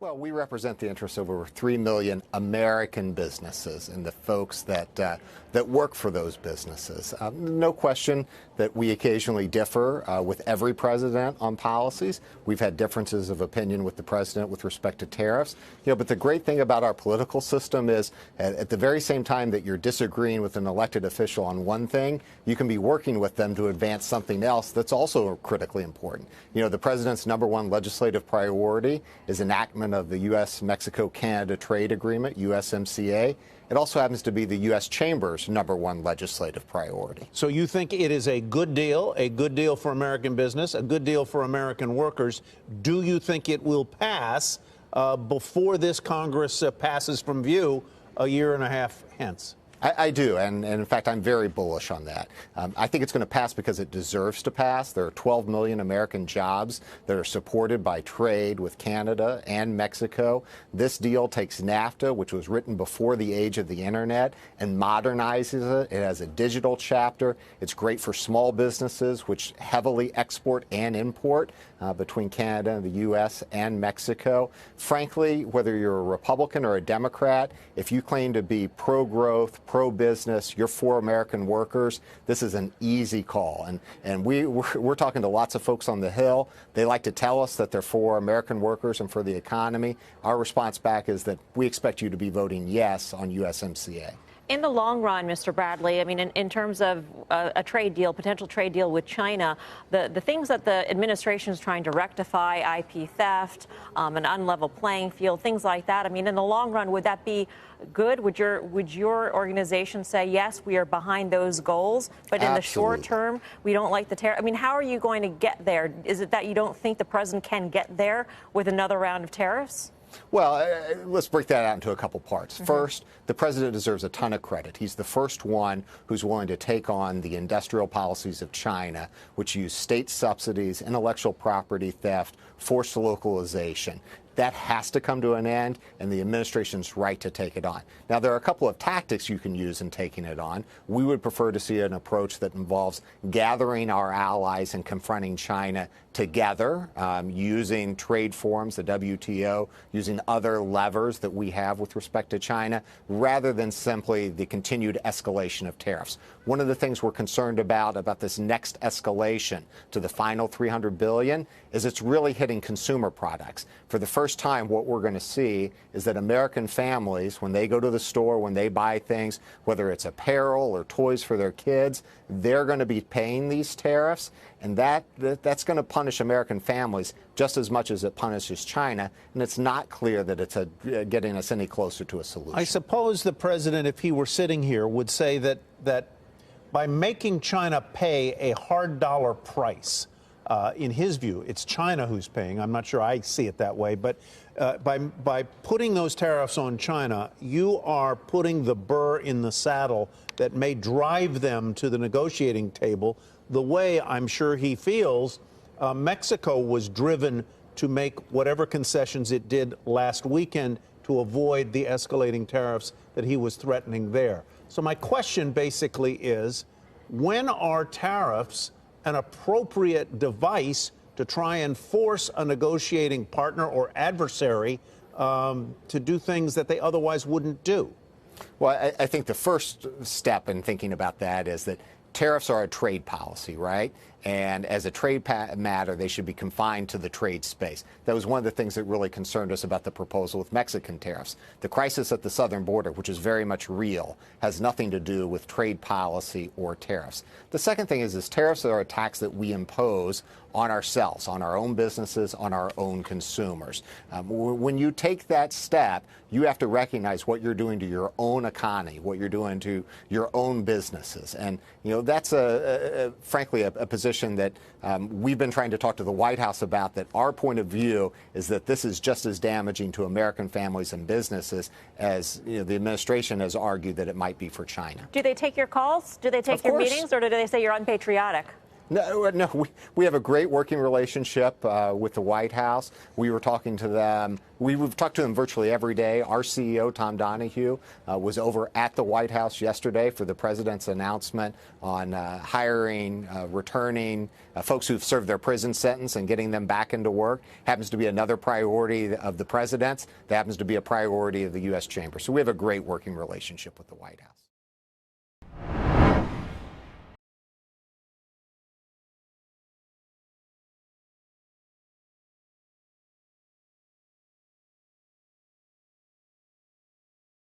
Well, we represent the interests of over 3 million American businesses and the folks that work for those businesses. No question that we occasionally differ with every president on policies. We've had differences of opinion with the president with respect to tariffs. But the great thing about our political system is at the very same time that you're disagreeing with an elected official on one thing, you can be working with them to advance something else that's also critically important. The president's #1 legislative priority is enactment of the U.S.-Mexico-Canada Trade Agreement, USMCA. It also happens to be the U.S. Chamber's #1 legislative priority. So you think it is a good deal for American business, a good deal for American workers. Do you think it will pass before this Congress passes from view a year and a half hence? I do, and in fact, I'm very bullish on that. I think it's going to pass because it deserves to pass. There are 12 million American jobs that are supported by trade with Canada and Mexico. This deal takes NAFTA, which was written before the age of the Internet, and modernizes it. It has a digital chapter. It's great for small businesses, which heavily export and import between Canada and the U.S. and Mexico. Frankly, whether you're a Republican or a Democrat, if you claim to be pro-growth, pro-business, you're for American workers, this is an easy call. And we're talking to lots of folks on the Hill. They like to tell us that they're for American workers and for the economy. Our response back is that we expect you to be voting yes on USMCA. In the long run, Mr. Bradley, I mean, in terms of a trade deal, potential trade deal with China, the things that the administration is trying to rectify, IP theft, an unlevel playing field, things like that. I mean, in the long run, would that be good? Would your organization say, yes, we are behind those goals, but in the short term, we don't like the tariff? I mean, how are you going to get there? Is it that you don't think the president can get there with another round of tariffs? Well, let's break that out into a couple parts. First, the president deserves a ton of credit. He's the first one who's willing to take on the industrial policies of China, which use state subsidies, intellectual property theft, forced localization. That has to come to an end, and the administration's right to take it on. Now, there are a couple of tactics you can use in taking it on. We would prefer to see an approach that involves gathering our allies and confronting China together, using trade forums, the WTO, using other levers that we have with respect to China, rather than simply the continued escalation of tariffs. One of the things we're concerned about this next escalation to the final $300 billion is it's really hitting consumer products. For the first time, what we're going to see is that American families, when they go to the store, when they buy things, whether it's apparel or toys for their kids, they're going to be paying these tariffs, and that's going to punish American families just as much as it punishes China, and it's not clear that it's getting us any closer to a solution. I suppose the president, if he were sitting here, would say that by making China pay a hard dollar price, in his view, it's China who's paying. I'm not sure I see it that way, but by putting those tariffs on China, you are putting the burr in the saddle that may drive them to the negotiating table the way I'm sure he feels Mexico was driven to make whatever concessions it did last weekend to avoid the escalating tariffs that he was threatening there. So my question basically is, when are tariffs an appropriate device to try and force a negotiating partner or adversary to do things that they otherwise wouldn't do? Well, I think the first step in thinking about that is that tariffs are a trade policy, right? And as a trade matter, they should be confined to the trade space. That was one of the things that really concerned us about the proposal with Mexican tariffs. The crisis at the southern border, which is very much real, has nothing to do with trade policy or tariffs. The second thing is tariffs are a tax that we impose on ourselves, on our own businesses, on our own consumers. When you take that step, you have to recognize what you're doing to your own economy, what you're doing to your own businesses. And, that's frankly a position that we've been trying to talk to the White House about, that our point of view is that this is just as damaging to American families and businesses as the administration has argued that it might be for China. Do they take your calls? Do they take your meetings? Or do they say you're unpatriotic? No, we have a great working relationship with the White House. We were talking to them. We've talked to them virtually every day. Our CEO, Tom Donahue, was over at the White House yesterday for the president's announcement on hiring, returning folks who've served their prison sentence and getting them back into work. Happens to be another priority of the president's. That happens to be a priority of the U.S. Chamber. So we have a great working relationship with the White House.